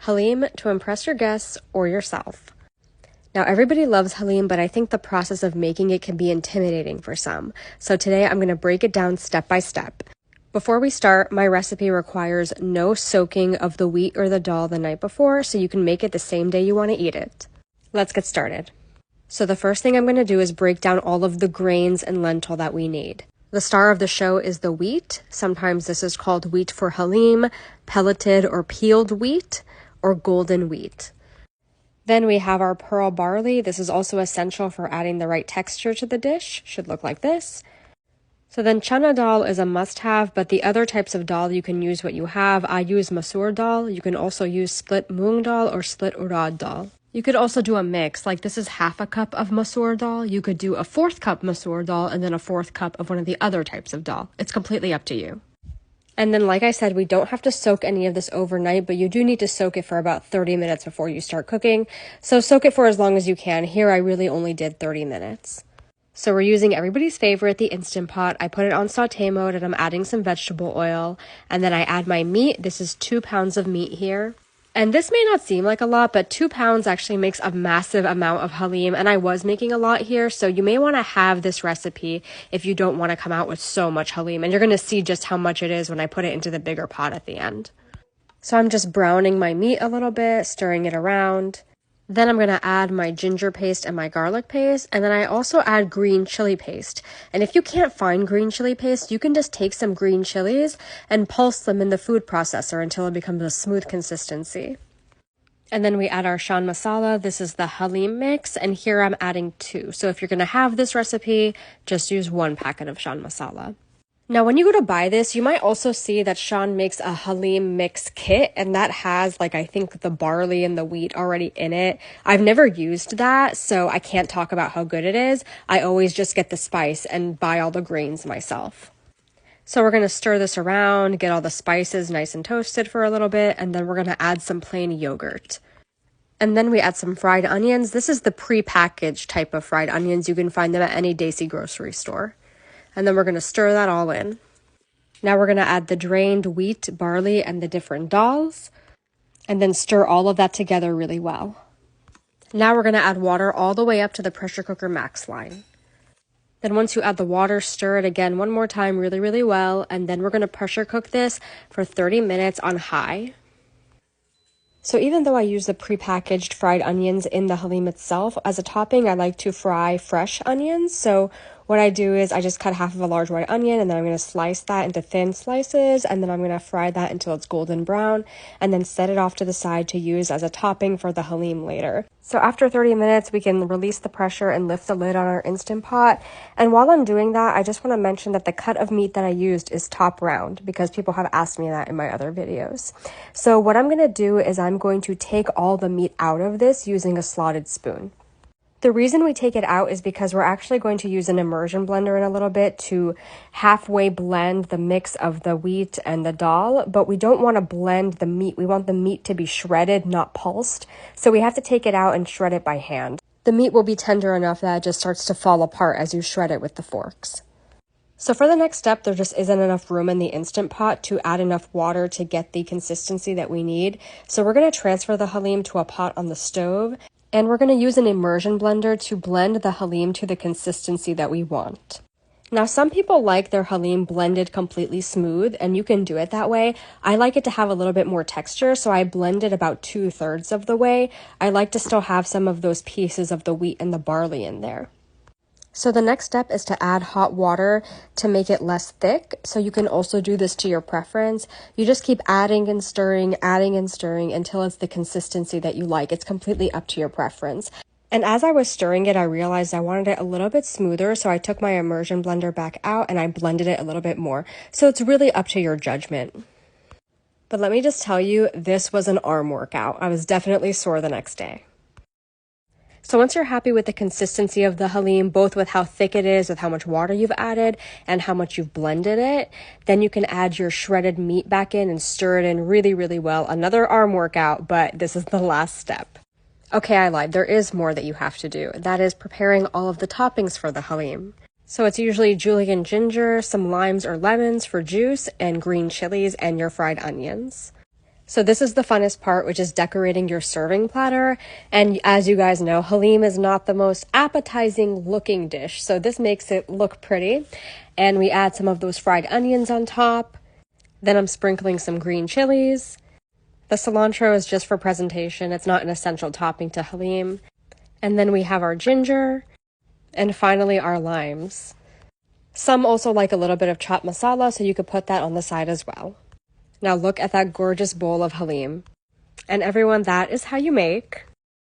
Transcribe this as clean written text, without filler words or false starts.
Haleem to impress your guests or yourself. Now, everybody loves Haleem, but I think the process of making it can be intimidating for some. So today I'm going to break it down step by step. Before we start, my recipe requires no soaking of the wheat or the dal the night before, so you can make it the same day you want to eat it. Let's get started. So the first thing I'm going to do is break down all of the grains and lentil that we need. The star of the show is the wheat. Sometimes this is called wheat for Haleem, pelleted or peeled wheat, or golden wheat. Then we have our pearl barley. This is also essential for adding the right texture to the dish. Should look like this. So then chana dal is a must-have, but the other types of dal, you can use what you have. I use masoor dal. You can also use split moong dal or split urad dal. You could also do a mix, like this is half a cup of masoor dal. You could do a 4th cup masoor dal and then a 4th cup of one of the other types of dal. It's completely up to you. And then, like I said, we don't have to soak any of this overnight, but you do need to soak it for about 30 minutes before you start cooking. So soak it for as long as you can. Here, I really only did 30 minutes. So we're using everybody's favorite, the Instant Pot. I put it on saute mode and I'm adding some vegetable oil. And then I add my meat. This is 2 pounds of meat here. And this may not seem like a lot, but 2 pounds actually makes a massive amount of Haleem, and I was making a lot here, so you may want to have this recipe if you don't want to come out with so much Haleem, and you're going to see just how much it is when I put it into the bigger pot at the end. So I'm just browning my meat a little bit, stirring it around. Then I'm going to add my ginger paste and my garlic paste, and then I also add green chili paste. And if you can't find green chili paste, you can just take some green chilies and pulse them in the food processor until it becomes a smooth consistency. And then we add our shan masala. This is the Haleem mix, and here I'm adding 2. So if you're going to have this recipe, just use 1 packet of shan masala. Now, when you go to buy this, you might also see that Shan makes a Haleem mix kit, and that has, like, I think the barley and the wheat already in it. I've never used that, so I can't talk about how good it is. I always just get the spice and buy all the grains myself. So we're going to stir this around, get all the spices nice and toasted for a little bit, and then we're going to add some plain yogurt. And then we add some fried onions. This is the pre-packaged type of fried onions. You can find them at any Desi grocery store. And then we're going to stir that all in. Now we're going to add the drained wheat, barley, and the different dals. And then stir all of that together really well. Now we're going to add water all the way up to the pressure cooker max line. Then once you add the water, stir it again one more time really, really well. And then we're going to pressure cook this for 30 minutes on high. So even though I use the prepackaged fried onions in the Haleem itself, as a topping, I like to fry fresh onions. So what I do is I just cut half of a large white onion, and then I'm going to slice that into thin slices, and then I'm going to fry that until it's golden brown, and then set it off to the side to use as a topping for the Haleem later. So after 30 minutes, we can release the pressure and lift the lid on our Instant Pot. And while I'm doing that, I just want to mention that the cut of meat that I used is top round, because people have asked me that in my other videos. So what I'm going to do is I'm going to take all the meat out of this using a slotted spoon. The reason we take it out is because we're actually going to use an immersion blender in a little bit to halfway blend the mix of the wheat and the dal, but we don't want to blend the meat. We want the meat to be shredded, not pulsed. So we have to take it out and shred it by hand. The meat will be tender enough that it just starts to fall apart as you shred it with the forks. So for the next step, there just isn't enough room in the Instant Pot to add enough water to get the consistency that we need. So we're going to transfer the Haleem to a pot on the stove. And we're going to use an immersion blender to blend the Haleem to the consistency that we want. Now, some people like their Haleem blended completely smooth, and you can do it that way. I like it to have a little bit more texture, so I blend it about 2/3 of the way. I like to still have some of those pieces of the wheat and the barley in there. So the next step is to add hot water to make it less thick. So you can also do this to your preference. You just keep adding and stirring until it's the consistency that you like. It's completely up to your preference. And as I was stirring it, I realized I wanted it a little bit smoother. So I took my immersion blender back out and I blended it a little bit more. So it's really up to your judgment. But let me just tell you, this was an arm workout. I was definitely sore the next day. So once you're happy with the consistency of the Haleem, both with how thick it is, with how much water you've added, and how much you've blended it, then you can add your shredded meat back in and stir it in really, really well. Another arm workout, but this is the last step. Okay, I lied. There is more that you have to do. That is preparing all of the toppings for the Haleem. So it's usually julienne ginger, some limes or lemons for juice, and green chilies and your fried onions. So this is the funnest part, which is decorating your serving platter. And as you guys know, Haleem is not the most appetizing looking dish, so this makes it look pretty. And we add some of those fried onions on top. Then I'm sprinkling some green chilies. The cilantro is just for presentation. It's not an essential topping to Haleem. And then we have our ginger. And finally, our limes. Some also like a little bit of chopped masala, so you could put that on the side as well. Now look at that gorgeous bowl of Haleem. And everyone, that is how you make